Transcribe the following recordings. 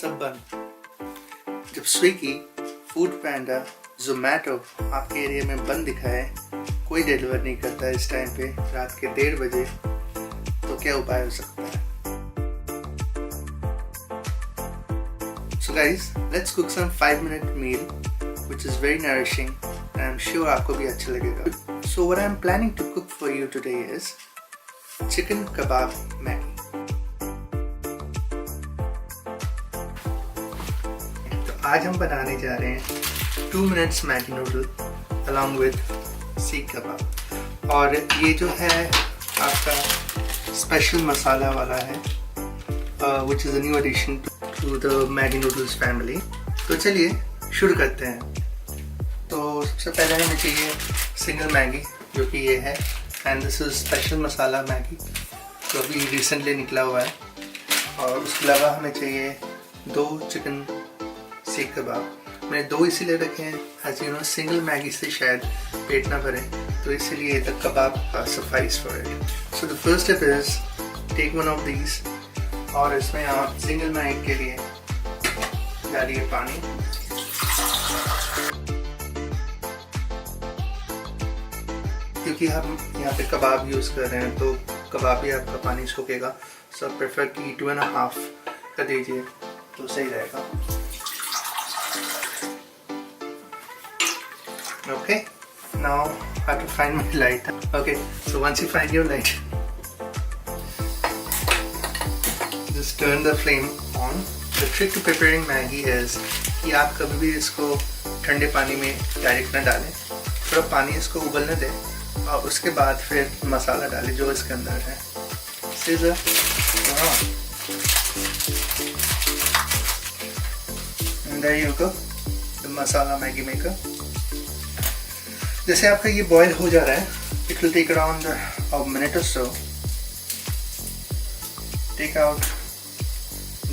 सब बंद। जब स्विगी, फूड पैंडा, जोमेटो आपके एरिया में बंद दिखाए, कोई डिलीवर नहीं करता इस टाइम पे रात के 1:30 बजे, तो क्या उपाय हो सकता है? So guys, let's cook some 5-minute meal which is very nourishing and I'm sure आपको भी अच्छा लगेगा. So what I'm planning to cook for you today is chicken kebab Maggi. तो आज हम बनाने जा रहे हैं 2 minutes Maggi noodle along with seekh kebab. और ये जो है आपका स्पेशल मसाला वाला है which is a new addition to the Maggi noodles family. तो चलिए शुरू करते हैं. तो सबसे पहले हमें चाहिए सिंगल मैगी जो कि ये है, and this is special masala Maggi जो अभी रिसेंटली निकला हुआ है. और उसके अलावा हमें चाहिए 2 चिकन सीख कबाब. मैंने 2 इसीलिए रखे हैं, as you know single Maggi से शायद पेट ना भरे, तो इसलिए the kebab suffice for it. So the first step is take one of these, और इसमें आप सिंगल मैगी के लिए डालिए पानी. क्योंकि हम यहाँ पे कबाब यूज़ कर रहे हैं तो कबाब भी आपका पानी सूखेगा. सो प्रेफर कि 2.5 कर दीजिए तो सही रहेगा. Okay, now how to find my light. Okay, so once you find your light, just turn the flame on. The trick to preparing Maggi is कि आप कभी भी इसको ठंडे पानी में डायरेक्ट ना डालें, थोड़ा पानी इसको उबलने दें और उसके बाद फिर मसाला डालें जो इसके अंदर है. सीजर, and there you go, the masala Maggi maker. जैसे आपका ये बॉयल हो जा रहा है, it will take around a minute or so. Take out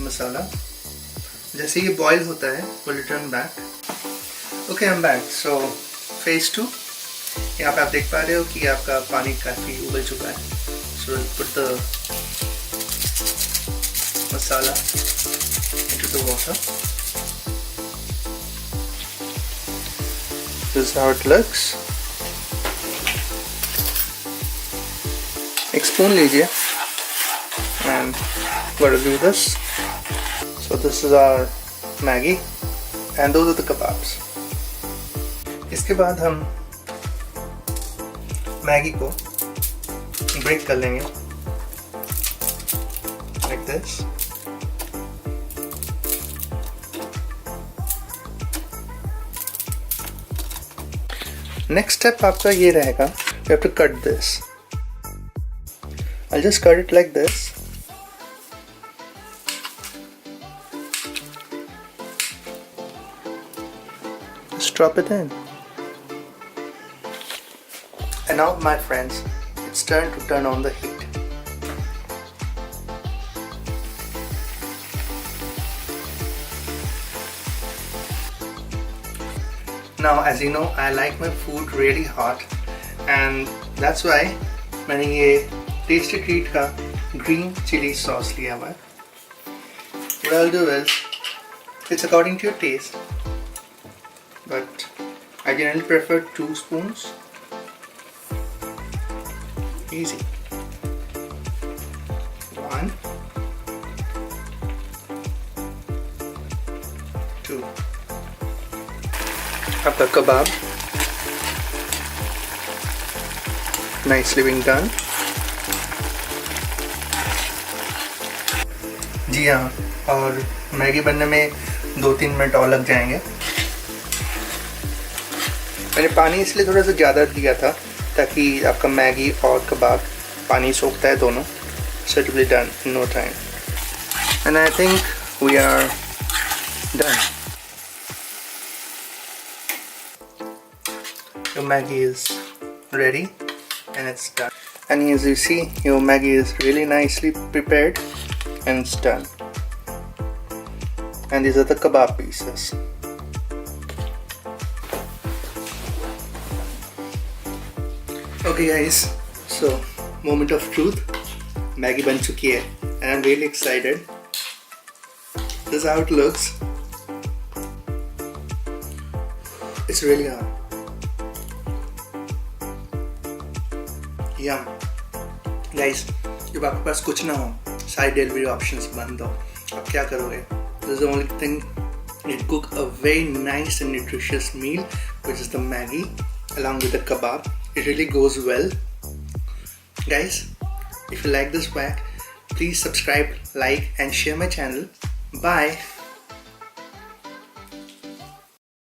मसाला. जैसे ये बॉयल होता है we'll return back. Okay, I'm back. So phase 2. यहाँ पे आप देख पा रहे हो कि आपका पानी काफ़ी उबल चुका है. So put the masala into the water. This is how it looks. एक स्पून लीजिए and we'll do this. So this is our Maggi and those are the kebabs. इसके बाद हम मैगी को ब्रेक कर लेंगे like this. Next step आपका ये रहेगा, you have to cut this. I'll just cut it like this. Just drop it in. And now my friends, it's time to turn on the heat. Now as you know, I like my food really hot and that's why मैंने ये tasty treat का green chilli sauce लिया हुआ है. What I'll do is, it's according to your taste, but I generally prefer 2 spoons. Easy. 1, 2. आपका कबाब nicely being done. जी हाँ, और Maggi बनने में 2-3 मिनट और लग जाएंगे. मैंने पानी इसलिए थोड़ा सा ज़्यादा दिया था ताकि आपका मैगी और कबाब पानी सोखता है दोनों. So it will be done in no time. And I think we are done. Your Maggi is ready and it's done. And as you see, your Maggi is really nicely prepared and it's done. And these are the kebab pieces. Okay guys, so moment of truth. Maggi बन चुकी है and I'm really excited. This is how it looks. It's really hard. Yum. Guys, जब आपके पास कुछ ना हो, सारे delivery options बंद हो, आप क्या करोगे? This is the only thing. You cook a very nice and nutritious meal, which is the Maggi, along with the kebab. It really goes well. Guys, if you like this vlog, please subscribe, like, and share my channel. Bye.